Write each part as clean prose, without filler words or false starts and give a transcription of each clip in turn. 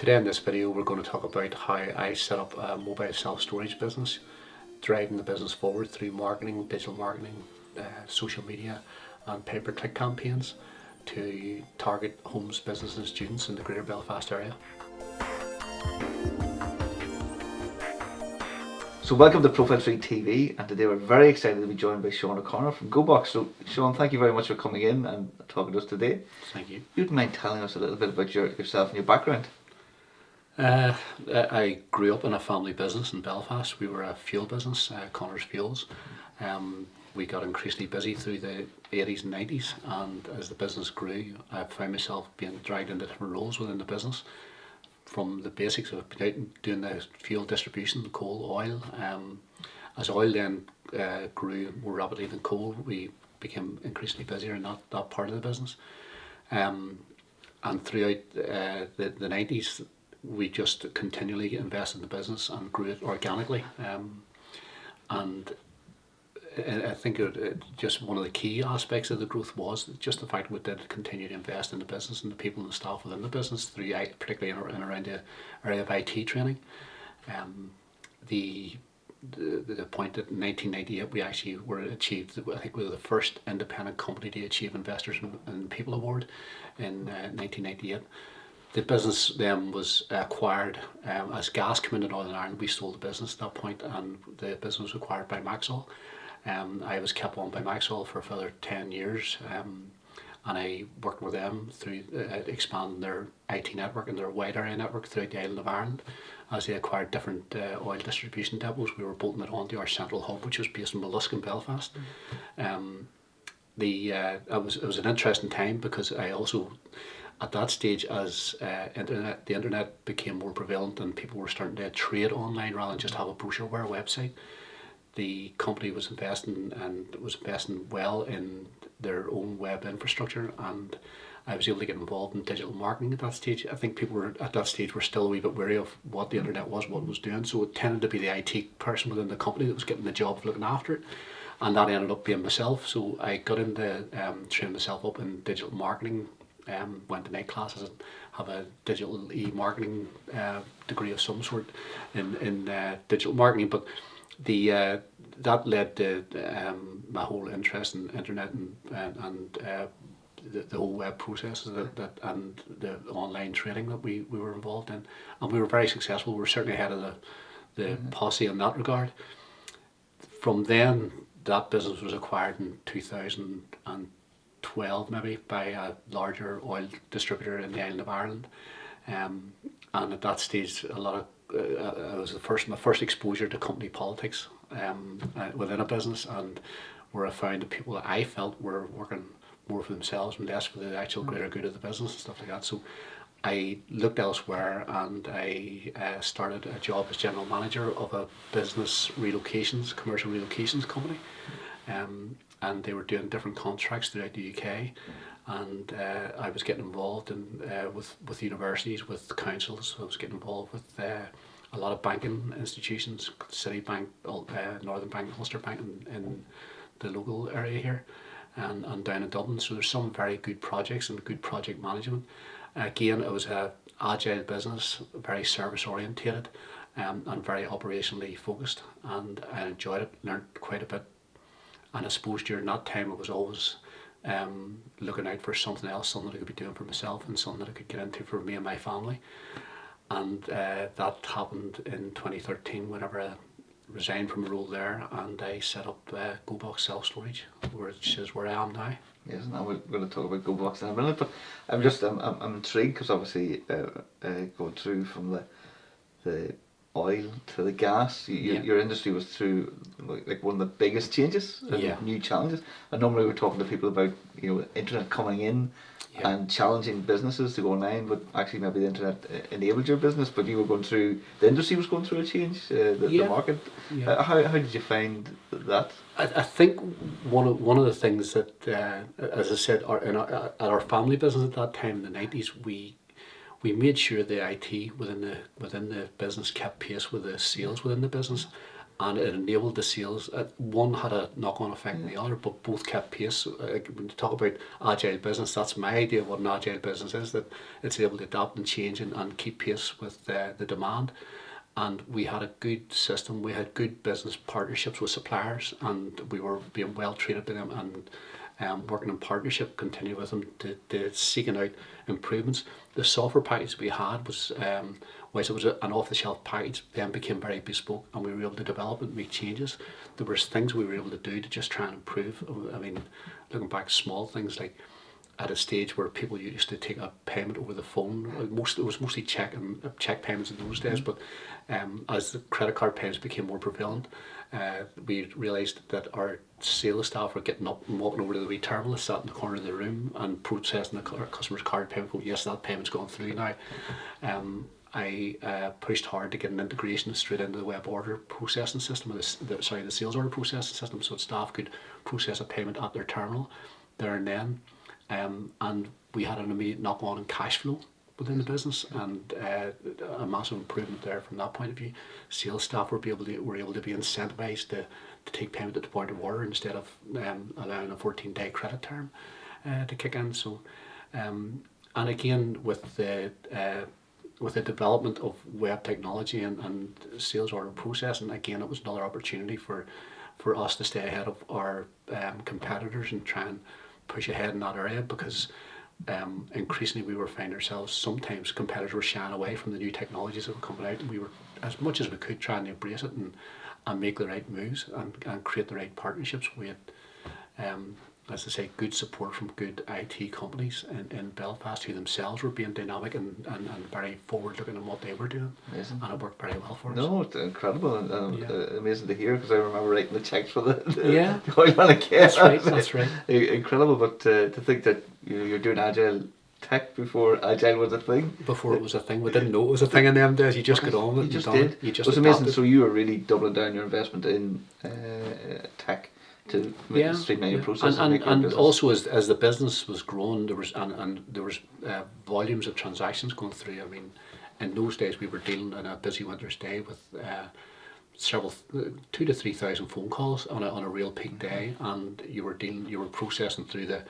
Today in this video we're going to talk about how I set up a mobile self-storage business, driving the business forward through marketing, digital marketing, social media and pay-per-click campaigns to target homes, businesses and students in the Greater Belfast area. So welcome to Profile 3 TV, and today we're very excited to be joined by Sean O'Connor from GoBox. So Sean, thank you very much for coming in and talking to us today. Thank you. You'd mind telling us a little bit about yourself and your background? I grew up in a family business in Belfast. We were a fuel business, Connor's Fuels. We got increasingly busy through the 80s and 90s, and as the business grew I found myself being dragged into different roles within the business. From the basics of doing the fuel distribution, coal, oil. As oil then grew more rapidly than coal, we became increasingly busier in that part of the business. And throughout the 90s, we just continually invested in the business and grew it organically. And I think just one of the key aspects of the growth was just the fact we did continue to invest in the business and the people and the staff within the business, through particularly in and around the area of IT training. The point that in 1998 we actually achieved, I think we were the first independent company to achieve Investors and People Award in 1998. The business then was acquired as gas came into Northern Ireland. We sold the business at that point, and the business was acquired by Maxwell. I was kept on by Maxwell for a further 10 years, and I worked with them through expanding their IT network and their wide area network throughout the island of Ireland. As they acquired different oil distribution depots, we were bolting it onto our central hub, which was based in Mollusk in Belfast. It was an interesting time, because I also, at that stage, as the internet became more prevalent and people were starting to trade online rather than just have a brochureware website, the company was investing well in their own web infrastructure, and I was able to get involved in digital marketing at that stage. I think people were still a wee bit wary of what the internet was, what it was doing, so it tended to be the IT person within the company that was getting the job of looking after it, and that ended up being myself. So I got into training myself up in digital marketing, went to night classes and have a digital e-marketing degree of some sort in digital marketing, but that led to my whole interest in internet and the whole web processes and the online trading that we were involved in, and we were very successful. We were certainly ahead of the posse in that regard. From then, that business was acquired in 2012 maybe by a larger oil distributor in the island of Ireland, and at that stage a lot of it was my first exposure to company politics within a business, and where I found the people that I felt were working more for themselves and less for the actual greater good of the business and stuff like that. So I looked elsewhere, and I started a job as general manager of a business commercial relocations company, and they were doing different contracts throughout the UK, and I was getting involved in with universities, with councils. I was getting involved with a lot of banking institutions, Citibank, Northern Bank, Ulster Bank in the local area here, and down in Dublin. So there's some very good projects and good project management. Again, it was an agile business, very service orientated, and very operationally focused, and I enjoyed it, learned quite a bit. And I suppose during that time I was always looking out for something else, something I could be doing for myself and something that I could get into for me and my family. And that happened in 2013 whenever I resigned from a role there, and I set up GoBox Self-Storage, which is where I am now. Yes, now we're going to talk about GoBox in a minute, but I'm intrigued, because obviously going through from the oil to the gas, your industry was through like one of the biggest changes and new challenges. And normally we're talking to people about internet coming in and challenging businesses to go online, but actually maybe the internet enabled your business, but the industry was going through a change, the market. How did you find that? I think one of the things that, as I said, at our family business at that time in the 90s, we made sure the IT within the business kept pace with the sales within the business, and it enabled the sales. One had a knock-on effect on the other, but both kept pace. When you talk about agile business, that's my idea of what an agile business is, that it's able to adapt and change and keep pace with the demand. And we had a good system. We had good business partnerships with suppliers, and we were being well treated by them, and working in partnership, continue with them to seeking out improvements. The software package we had was, whilst it was an off-the-shelf package, then became very bespoke, and we were able to develop and make changes. There was things we were able to do to just try and improve. I mean, looking back, small things like at a stage where people used to take a payment over the phone. It was mostly check payments in those days, but as the credit card payments became more prevalent, we realised that our sales staff were getting up and walking over to the wee terminal, sat in the corner of the room and processing the customer's card payment. Going, yes, that payment's gone through now. I pushed hard to get an integration straight into the web order processing system, the sales order processing system, so that staff could process a payment at their terminal there and then. And we had an immediate knock-on in cash flow within the business, and a massive improvement there from that point of view. Sales staff were able to be incentivized to take payment at the point of order instead of allowing a 14-day credit term to kick in. So, and again with the development of web technology and sales order processing, again it was another opportunity for us to stay ahead of our competitors and try and push ahead in that area, because increasingly we were finding ourselves, sometimes competitors were shying away from the new technologies that were coming out, and we were, as much as we could, trying to embrace it and make the right moves and create the right partnerships. We had, as I say, good support from good IT companies in Belfast, who themselves were being dynamic and very forward looking in what they were doing. Amazing. And it worked very well for us. No, it's incredible and amazing to hear, because I remember writing the checks for the yeah. the oil and gas. That's right. Incredible, but to think that you're doing agile tech before agile was a thing. Before it was a thing, we didn't know it was a thing in them days. You just got on with it. You just did. You just it was amazing. So you were really doubling down your investment in tech to streamline your process and also as the business was growing, there was volumes of transactions going through. I mean, in those days we were dealing on a busy winter's day with several 2,000 to 3,000 phone calls on a real peak day, and you were processing through the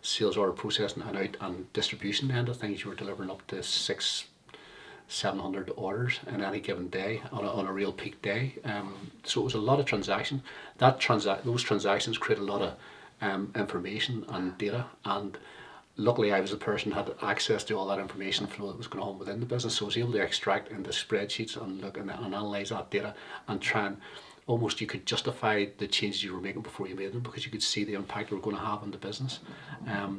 sales order processing and out and distribution end of things. You were delivering up to 700 orders in any given day on a real peak day. So it was a lot of transactions. Those transactions create a lot of information and data, and luckily I was the person who had access to all that information flow that was going on within the business, so I was able to extract into spreadsheets and look and analyse that data and try and almost, you could justify the changes you were making before you made them, because you could see the impact they were going to have on the business.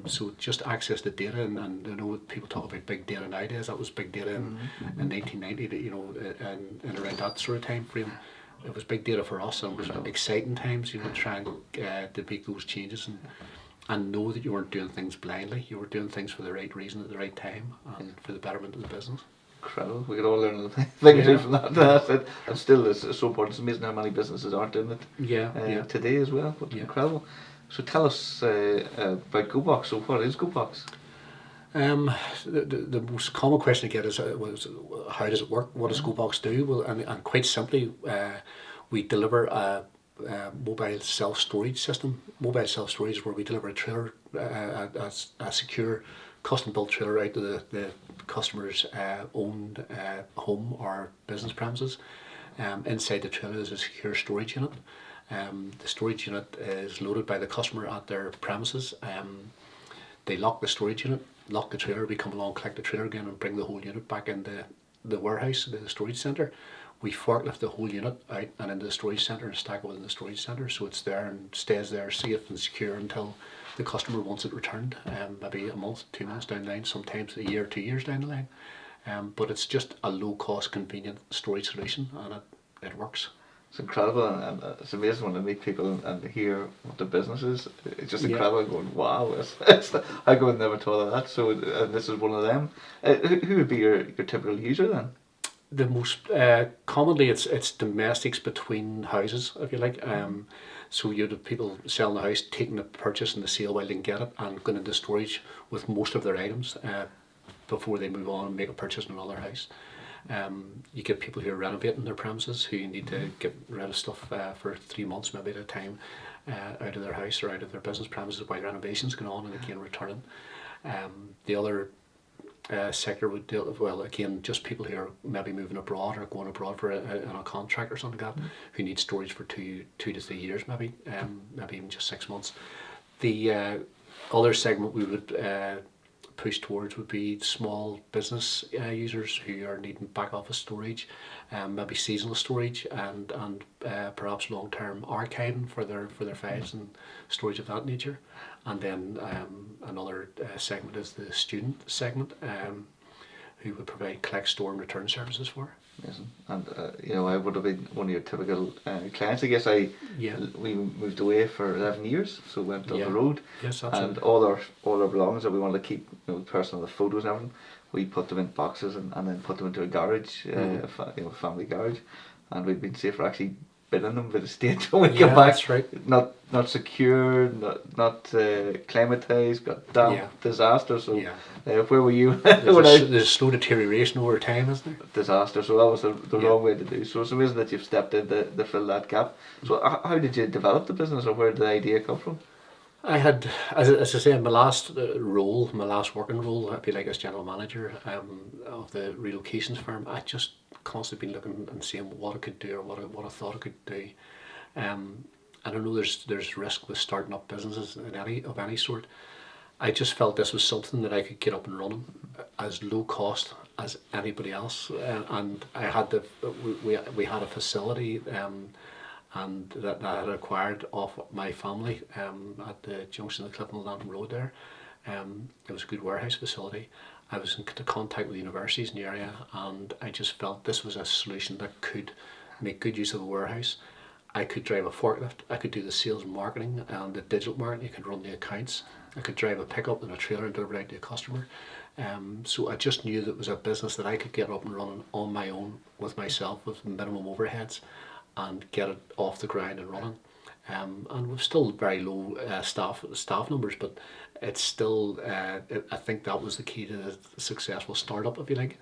So just access to data, and I know people talk about big data nowadays. That was big data in 1990, and around that sort of time frame. It was big data for us, and it was exciting times, trying to make those changes and know that you weren't doing things blindly. You were doing things for the right reason at the right time and for the betterment of the business. Incredible. We could all learn a thing or two from that. And still, it's so important. It's amazing how many businesses aren't doing it today as well. But incredible. So tell us about GoBox. So what is GoBox? The most common question I get is how does it work? What does GoBox do? Well, and quite simply, we deliver a mobile self-storage system. Mobile self-storage is where we deliver a trailer, a secure custom-built trailer out to the customer's owned home or business premises. Inside the trailer is a secure storage unit. The storage unit is loaded by the customer at their premises. They lock the storage unit, lock the trailer, we come along, collect the trailer again and bring the whole unit back into the warehouse, the storage centre. We forklift the whole unit out and into the storage centre and stack it within the storage centre, so it's there and stays there safe and secure until the customer wants it returned, maybe a month, 2 months down the line, sometimes a year, 2 years down the line. But it's just a low cost, convenient storage solution, and it works. It's incredible, and it's amazing when I meet people and hear what the business is. It's just incredible. Going, wow, how come I never thought of that? So, and this is one of them. Who would be your typical user then? The most commonly it's domestics between houses, if you like. So you'd have people selling the house, taking the purchase and the sale while they can get it, and going into storage with most of their items before they move on and make a purchase in another house. You get people who are renovating their premises who need to get rid of stuff for 3 months maybe at a time out of their house or out of their business premises while renovations going on, and again returning. The other sector would deal with, well, again, just people who are maybe moving abroad or going abroad for on a contract or something like that, who need storage for 2 to 3 years maybe, maybe even just 6 months. The other segment we would push towards would be small business users who are needing back office storage, maybe seasonal storage, and perhaps long term archiving for their files and storage of that nature. And then another segment is the student segment, who would provide collect, store, and return services for. Yes, and I would have been one of your typical clients. I guess we moved away for 11 years, so went down the road. Yes, that's and it. all our belongings that we wanted to keep, personal, the photos and everything, we put them in boxes and then put them into a garage, family garage, and we'd been safe for actually bidding them by the state when we came back. That's right. Not secure, not climatized, got damp, disaster. So where were you? There's a slow deterioration over time, isn't there? Disaster. So that was the wrong way to do. So it's amazing that you've stepped in to fill that gap. So how did you develop the business, or where did the idea come from? I had, as I say, in my last working role, I'd be like as general manager of the relocations firm. I'd just constantly been looking and seeing what I could do or what I thought I could do. And I know there's risk with starting up businesses of any sort. I just felt this was something that I could get up and running as low cost as anybody else. And I had we had a facility. And that I had acquired off my family at the junction of the Clifton and Lantern Road there. It was a good warehouse facility. I was in contact with universities in the area, and I just felt this was a solution that could make good use of a warehouse. I could drive a forklift, I could do the sales and marketing and the digital marketing, I could run the accounts, I could drive a pickup and a trailer and deliver it out to a customer. So I just knew that it was a business that I could get up and running on my own with myself with minimum overheads, and get it off the ground and running. And we've still very low staff numbers, but it's still, I think that was the key to the successful startup, if you like.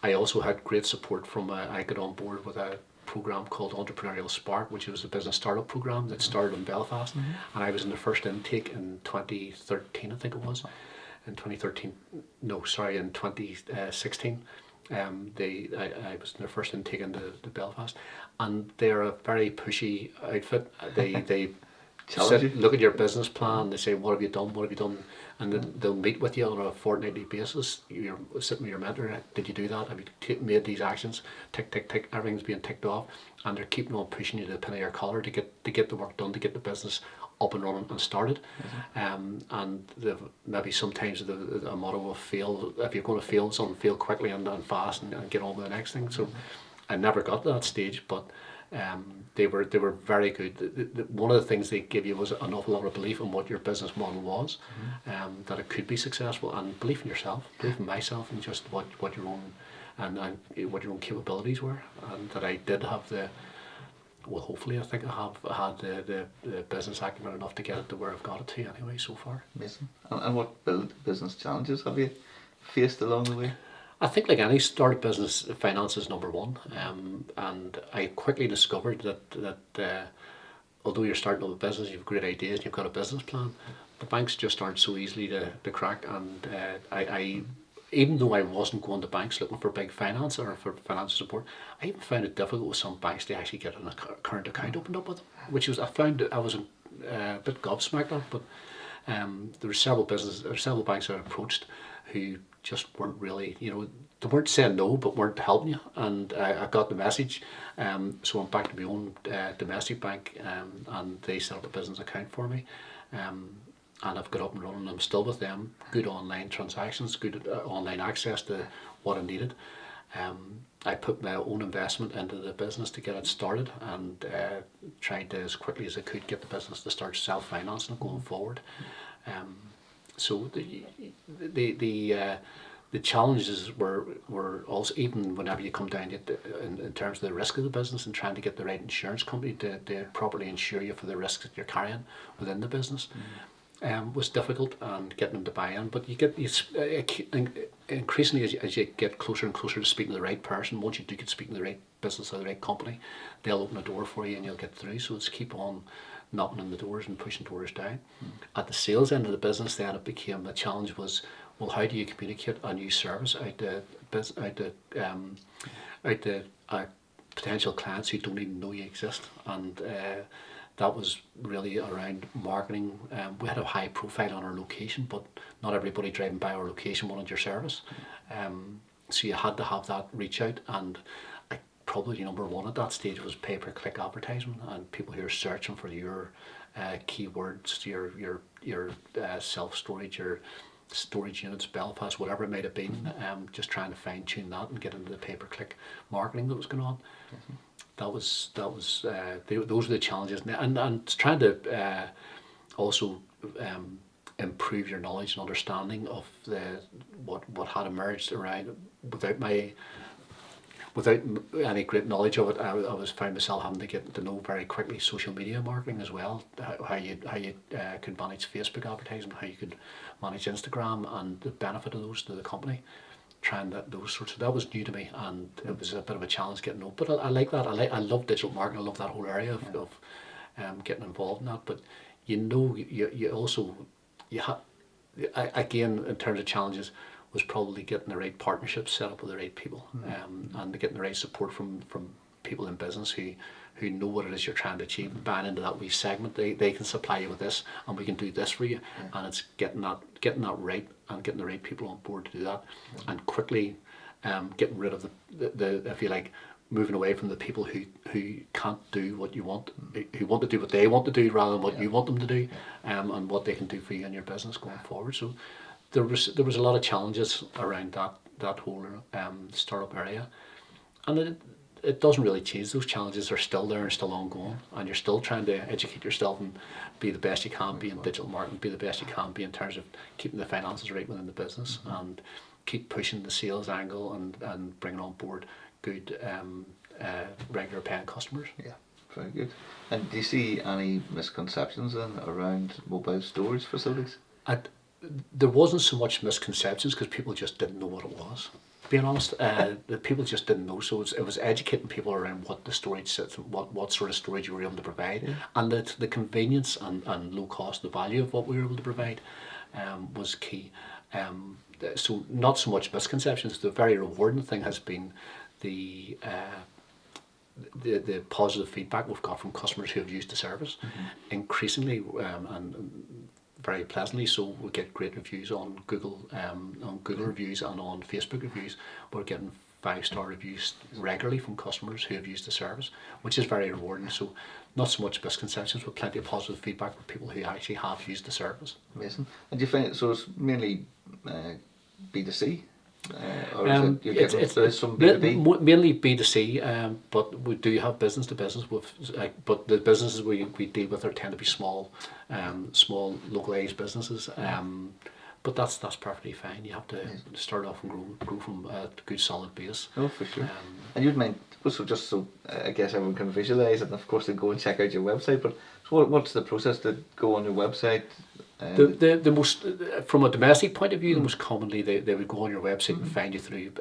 I also had great support from, I got on board with a program called Entrepreneurial Spark, which was a business startup program that started in Belfast. And I was in the first intake in 2013, I think it was. In 2016. I was in their first intake into Belfast, and they're a very pushy outfit. They look at your business plan. They say, "What have you done? What have you done?" And then they'll meet with you on a fortnightly basis. You're sitting with your mentor. Did you do that? Have you made these actions? Tick, tick, tick. Everything's being ticked off, and they're keeping on pushing you to the pin of your collar to get the work done, to get the business up and running and started. And maybe sometimes the motto of fail, if you're going to fail something, fail quickly and fast and get on with the next thing. So I never got to that stage, but they were very good. One of the things they give you was an awful lot of belief in what your business model was, that it could be successful, and belief in yourself, belief in myself, and just what your own and what your own capabilities were, and that I did have hopefully I think I have had the business acumen enough to get it to where I've got it to anyway so far. Amazing. And what business challenges have you faced along the way? I think like any startup business, finance is number one. And I quickly discovered that although you're starting up a business, you've great ideas, you've got a business plan, the banks just aren't so easily to crack. And I even though I wasn't going to banks looking for big finance or for financial support, I even found it difficult with some banks to actually get a current account opened up with them, I found I was a bit gobsmacked at. But there were several banks that I approached who just weren't really, they weren't saying no, but weren't helping you. And I got the message, so I went back to my own domestic bank, and they set up a business account for me. And I've got up and running. I'm still with them. Good online transactions, good online access to what I needed. I put my own investment into the business to get it started, and tried to, as quickly as I could, get the business to start self-financing going forward. So the challenges were also, even whenever you come down to in terms of the risk of the business and trying to get the right insurance company to properly insure you for the risks that you're carrying within the business. was difficult, and getting them to buy in. But increasingly as you get closer and closer to speaking to the right person, once you do get speaking to the right business or the right company, they'll open a door for you and you'll get through. So it's keep on knocking on the doors and pushing doors down. At the sales end of the business, then it became the challenge was, well, how do you communicate a new service out to potential clients who don't even know you exist? And that was really around marketing. We had a high profile on our location, but not everybody driving by our location wanted your service. So you had to have that reach out, and probably number one at that stage was pay-per-click advertising, and people who are searching for your keywords, your self-storage, your storage units, Belfast, whatever it might have been, just trying to fine-tune that and get into the pay-per-click marketing that was going on. Those were the challenges, and trying to also improve your knowledge and understanding of what had emerged around. Without any great knowledge of it, I was found myself having to get to know very quickly social media marketing as well, how you could manage Facebook advertising, how you could manage Instagram, and the benefit of those to the company. Trying those sorts of, that was new to me, and it was a bit of a challenge getting up. But I like that. I love digital marketing. I love that whole area of getting involved in that. But you also again, in terms of challenges, was probably getting the right partnerships set up with the right people, and getting the right support from people in business who know what it is you're trying to achieve, and buying into that wee segment. They can supply you with this, and we can do this for you. And it's getting that right, and getting the right people on board to do that, and quickly getting rid of the if you like, moving away from the people who can't do what you want, who want to do what they want to do rather than what you want them to do, and what they can do for you in your business going forward. So there was a lot of challenges around that whole startup area, and it doesn't really change. Those challenges are still there and still ongoing, and you're still trying to educate yourself and be the best you can be in digital marketing, be the best you can be in terms of keeping the finances right within the business, and keep pushing the sales angle, and bringing on board good regular paying customers. Yeah, very good. And do you see any misconceptions then around mobile storage facilities? There wasn't so much misconceptions, because people just didn't know what it was. Being honest, the people just didn't know. So it was educating people around what the storage system, what sort of storage you were able to provide, and the convenience and low cost, the value of what we were able to provide, was key. So not so much misconceptions. The very rewarding thing has been the positive feedback we've got from customers who have used the service, increasingly, and very pleasantly. So we get great reviews on Google reviews, and on Facebook reviews. We're getting 5-star reviews regularly from customers who have used the service, which is very rewarding. So not so much misconceptions, but plenty of positive feedback from people who actually have used the service. Amazing. And do you find it, so it's mainly B2C? Or is some B2B? Mainly B2C, but we do have business to business. But the businesses we deal with tend to be small localized businesses. But that's perfectly fine. You have to start off and grow from a good solid base. Oh, for sure. And you'd mind, so just so I guess everyone can visualise, and of course they go and check out your website. But so what's the process to go on your website? The most, from a domestic point of view, the most commonly they would go on your website and find you through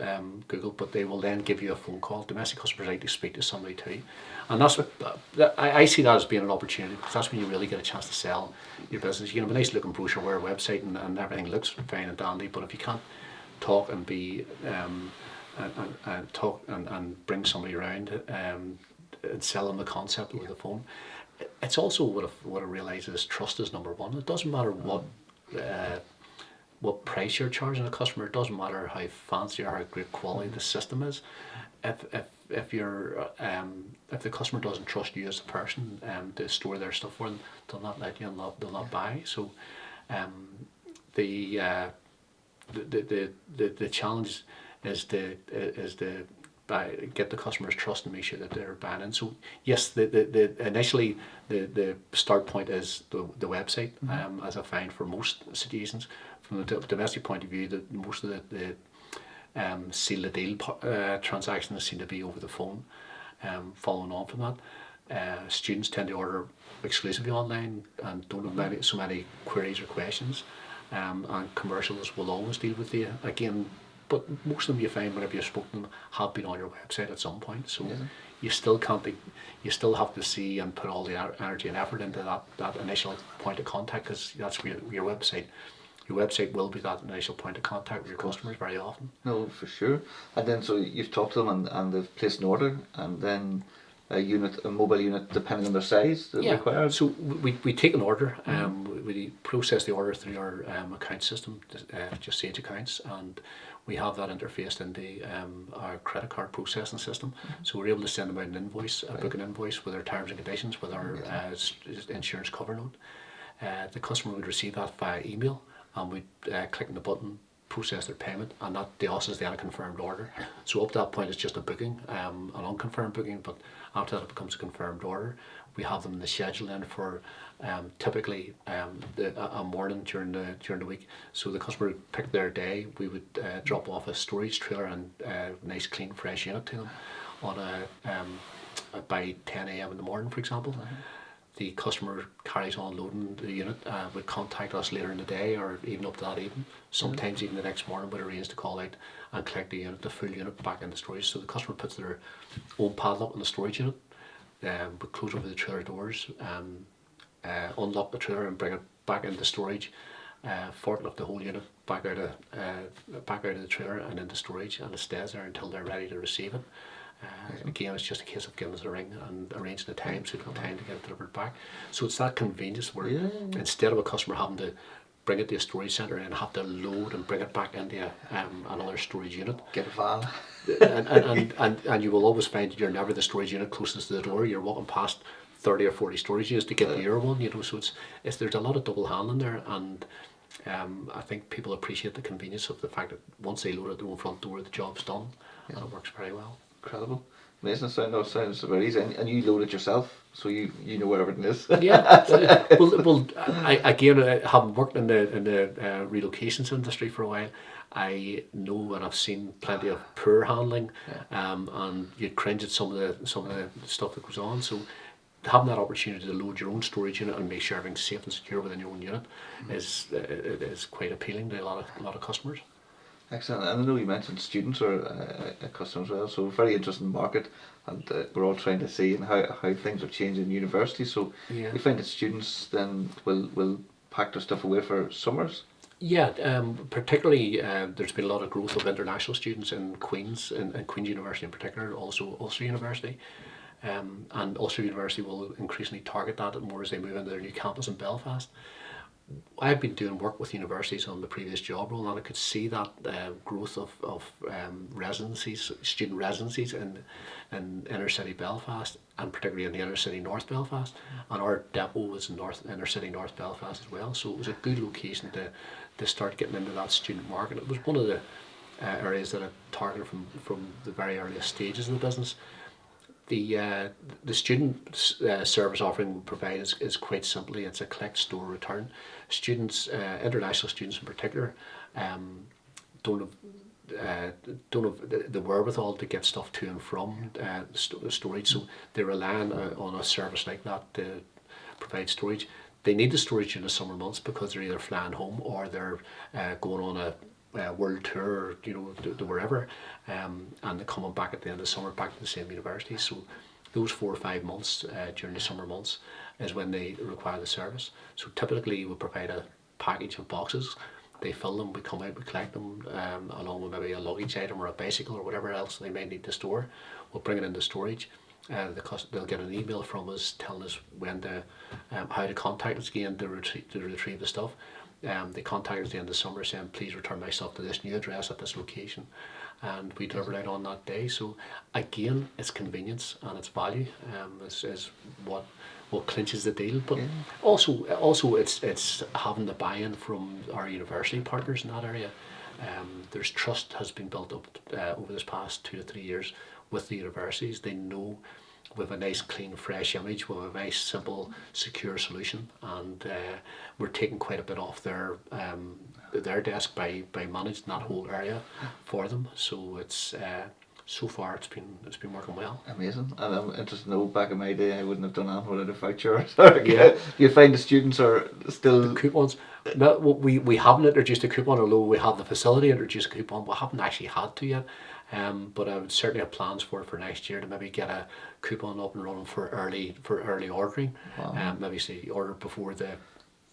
Google, but they will then give you a phone call. Domestic customers like to speak to somebody too, and that's what I see that as being an opportunity, because that's when you really get a chance to sell your business. You can have a nice looking brochure or a website, and everything looks fine and dandy, but if you can't talk and be and talk and bring somebody around and sell them the concept over the phone. It's also what I realise is trust is number one. It doesn't matter what price you're charging a customer. It doesn't matter how fancy or how great quality the system is. If the customer doesn't trust you as a person to store their stuff for them, they'll not let you, and they'll not buy. So the challenge is to get the customer's trust and make sure that they're buying in. So yes, initially the start point is the website, as I find for most situations. From the domestic point of view, most of the seal the deal transactions seem to be over the phone. Following on from that, Students tend to order exclusively online and don't have so many queries or questions. And commercials will always deal with you again, but most of them you find whenever you spoke to them have been on your website at some point. So you still can't be, you still have to see and put all the energy and effort into that initial point of contact, because that's where your website. Your website will be that initial point of contact with your customers very often. No, for sure. And then so you've talked to them and they've placed an order, and then a mobile unit, depending on their size, required. So we take an order. We process the order through our account system, just Sage Accounts, and we have that interfaced into our credit card processing system. So we're able to send them out an invoice, book an invoice with our terms and conditions, with our insurance cover note. The customer would receive that via email, and we'd click on the button, process their payment, and that to us is then a confirmed order. So up to that point it's just a booking, an unconfirmed booking, but after that it becomes a confirmed order. We have them in the schedule then for typically a morning during the week. So the customer would pick their day. We would drop off a storage trailer and a nice clean fresh unit to them on by 10 a.m. in the morning, for example. The customer carries on loading the unit, would contact us later in the day or even up to that evening. Sometimes even the next morning would arrange to call out and collect the full unit back into storage. So the customer puts their own padlock in the storage unit, would close over the trailer doors, unlock the trailer and bring it back into storage, forklift the whole unit back out of the trailer and into storage, and it stays there until they're ready to receive it. Again, it's just a case of giving us a ring and arranging the time, so we've got time to get it delivered back. So it's that convenience where instead of a customer having to bring it to a storage centre and have to load and bring it back into another storage unit. Get a van. and you will always find you're never the storage unit closest to the door. You're walking past 30 or 40 storage units to get to your one, so it's there's a lot of double handling there, and I think people appreciate the convenience of the fact that once they load at their own front door, the job's done, and it works very well. Incredible. Amazing. Sounds very easy. And you load it yourself, so you know where everything is. I having worked in the relocations industry for a while, I know and I've seen plenty of poor handling, and you cringe at some of the stuff that goes on. So having that opportunity to load your own storage unit and make sure everything's safe and secure within your own unit is quite appealing to a lot of customers. Excellent. And I know you mentioned students are a customer as well, so a very interesting market, and we're all trying to see how things are changing in university. So you find that students then will pack their stuff away for summers? Yeah, particularly there's been a lot of growth of international students in Queen's, in Queen's University in particular, also Ulster University. And Ulster University will increasingly target that more as they move into their new campus in Belfast. I've been doing work with universities on the previous job role, and I could see that growth of residencies, student residencies in inner city Belfast, and particularly in the inner city North Belfast. And our depot was in inner city North Belfast as well, so it was a good location to start getting into that student market. It was one of the areas that I targeted from the very earliest stages of the business. The student service offering we provide is quite simply, it's a collect, store, return. Students, international students in particular, don't have the wherewithal to get stuff to and from storage, so they rely on a service like that to provide storage. They need the storage in the summer months because they're either flying home or they're going on a world tour, to wherever, and they're coming back at the end of the summer back to the same university. So those 4 or 5 months during the summer months is when they require the service. So typically we provide a package of boxes. They fill them, we come out, we collect them, along with maybe a luggage item or a bicycle or whatever else they may need to store. We'll bring it into storage. They'll get an email from us telling us how to contact us again to retrieve the stuff. They contact us at the end of the summer saying, please return my stuff to this new address at this location, and we deliver it out on that day. So again, it's convenience and it's value, is what clinches the deal. But also it's having the buy-in from our university partners in that area. There's trust has been built up over this past 2 to 3 years with the universities. They know we have a nice, clean, fresh image, we have a nice, simple, secure solution, and we're taking quite a bit off their desk by managing that whole area for them. So it's so far it's been working well. Amazing. And I'm interested to know, back in my day, I wouldn't have done that without a voucher. Do Yeah, you find the students are the still... coupons. No, we haven't introduced a coupon, although we have the facility to introduce a coupon. We haven't actually had to yet. But I would certainly have plans for next year to maybe get a coupon up and running for early ordering. Wow. Maybe say order before the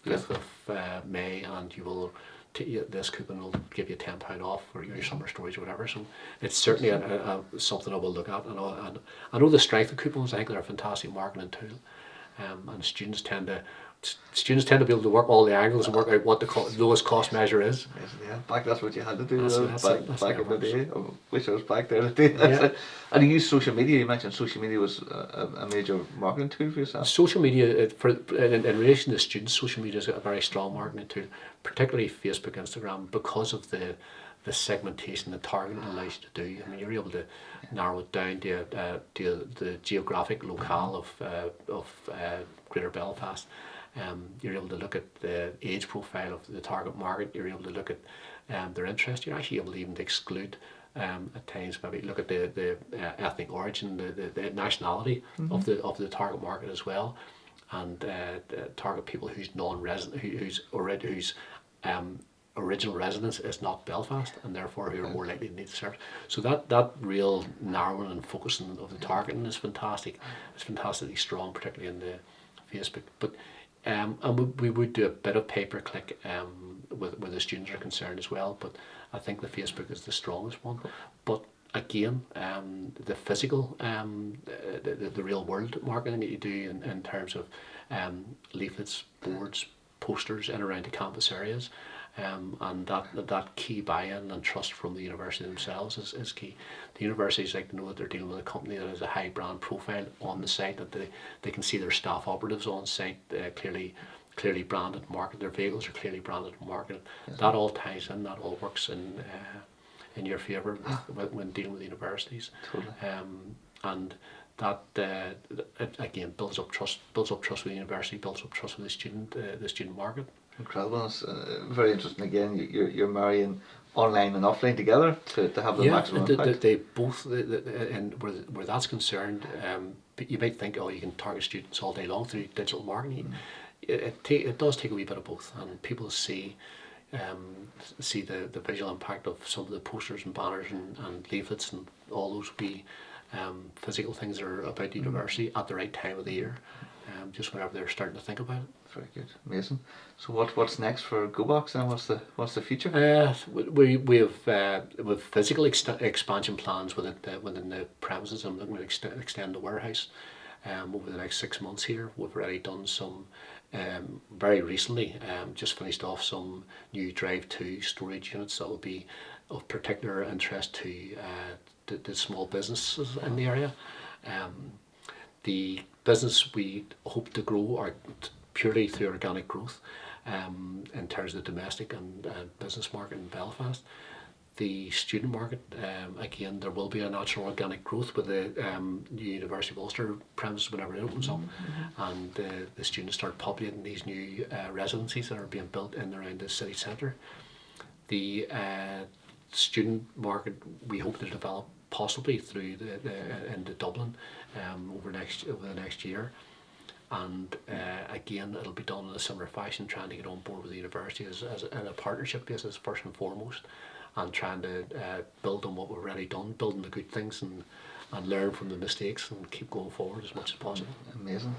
5th of May, and you will. This coupon will give you £10 off for your summer storage or whatever. So it's certainly something I will look at. And I know the strength of coupons. I think they're a fantastic marketing tool, and students tend to be able to work all the angles and work out what the lowest cost measure is. Yes, yeah, that's what you had to do That's back in the day. I wish I was back there today. Yeah. And you use social media. You mentioned social media was a major marketing tool for yourself. Social media, in relation to students, social media is a very strong marketing tool, particularly Facebook, Instagram, because of the segmentation, the targeting it allows you to do. I mean, you're able to narrow it down to the geographic locale of Greater Belfast. You're able to look at the age profile of the target market. You're able to look at their interest. You're actually able to even exclude at times, maybe look at the ethnic origin, the nationality of the target market as well, and target people whose non-resident, whose original residence is not Belfast, and therefore who are more likely to need the service. So that real narrowing and focusing of the targeting is fantastic. It's fantastically strong, particularly in the Facebook. But and we would do a bit of pay-per-click where the students are concerned as well. But I think the Facebook is the strongest one. But again, the physical, the real world marketing that you do in terms of leaflets, boards, posters in around the campus areas, and that key buy-in and trust from the university themselves is key. The universities like to know that they're dealing with a company that has a high brand profile on the site, that they can see their staff operatives on site clearly branded, marketed. Their vehicles are clearly branded and marketed. Yes. That all ties in. That all works in your favour when dealing with universities. Totally. And that it again builds up trust with the university, builds up trust with the student market. Incredible. It's very interesting. Again, you're marrying online and offline together to have the maximum impact. They both, and where that's concerned, you might think, oh, you can target students all day long through digital marketing. It does take a wee bit of both, and people see the visual impact of some of the posters and banners and leaflets and all those wee physical things that are about the university at the right time of the year, just whenever they're starting to think about it. Very good, amazing. So what's next for GoBox then? What's the future? We have physical expansion plans within the premises. I'm looking to extend the warehouse over the next 6 months here. We've already done some very recently. Just finished off some new Drive 2 storage units that will be of particular interest to the small businesses in the area. The business we hope to grow are purely through organic growth in terms of the domestic and business market in Belfast. The student market, again, there will be a natural organic growth with the new University of Ulster premises whenever it opens up, and the students start populating these new residencies that are being built in and around the city centre. The student market we hope to develop possibly through into Dublin over the next year. And again, it'll be done in a similar fashion, trying to get on board with the university as in a partnership basis first and foremost, and trying to build on what we've already done, building the good things and learn from the mistakes and keep going forward as much as possible. Amazing.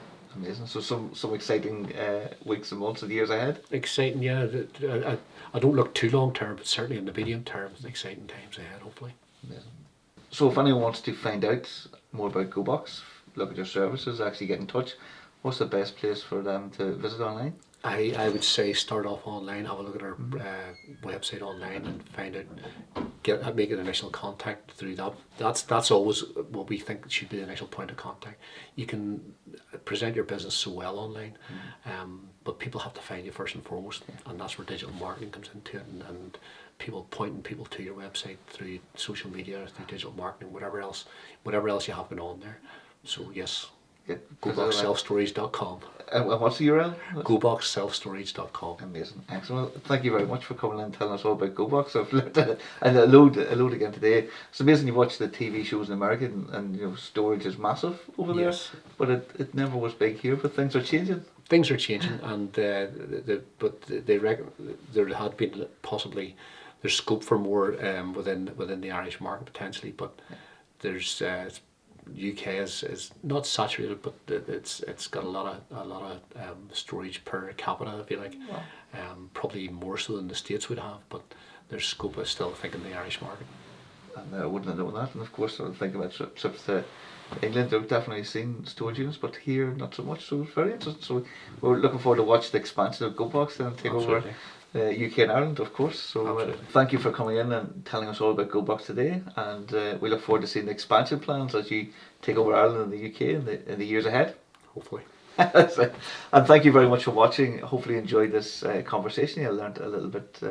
So some exciting weeks and months and years ahead. Exciting, yeah. I don't look too long term, but certainly in the medium term, it's exciting times ahead, hopefully. Amazing. So if anyone wants to find out more about GoBox, look at your services, actually get in touch, what's the best place for them to visit online? I would say start off online, have a look at our website online and find out, make an initial contact through that. That's always what we think should be the initial point of contact. You can present your business so well online, but people have to find you first and foremost, and that's where digital marketing comes into it, and people pointing people to your website through social media, through digital marketing, whatever else you have going on there. So yes. GoBoxSelfStorage.com. And what's the URL? GoBoxSelfStorage.com. Amazing, excellent. Thank you very much for coming in and telling us all about GoBox. I've learned a load again today. It's amazing you watch the TV shows in America and you know storage is massive over there, Yes. but it never was big here. But things are changing. Things are changing, and there had been possibly there's scope for more within the Irish market potentially, but there's UK is not saturated, but it's got a lot of storage per capita, if you like. Wow. Probably more so than the States would have, but there's scope I still think in the Irish market. And I wouldn't have known that. And of course, I think about trips to England. I've definitely seen storage units, but here not so much. So it's very interesting. So we're looking forward to watch the expansion of GoBox and take Absolutely. over UK and Ireland, of course. So thank you for coming in and telling us all about GoBox today. And we look forward to seeing the expansion plans as you take over Ireland and the UK in the years ahead. Hopefully. And thank you very much for watching. Hopefully you enjoyed this conversation. You learned a little bit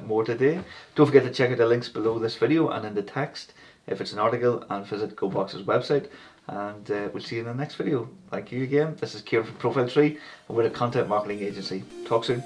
more today. Don't forget to check out the links below this video and in the text if it's an article, and visit GoBox's website. And we'll see you in the next video. Thank you again. This is Kieran from Profile Tree, and we're a content marketing agency. Talk soon.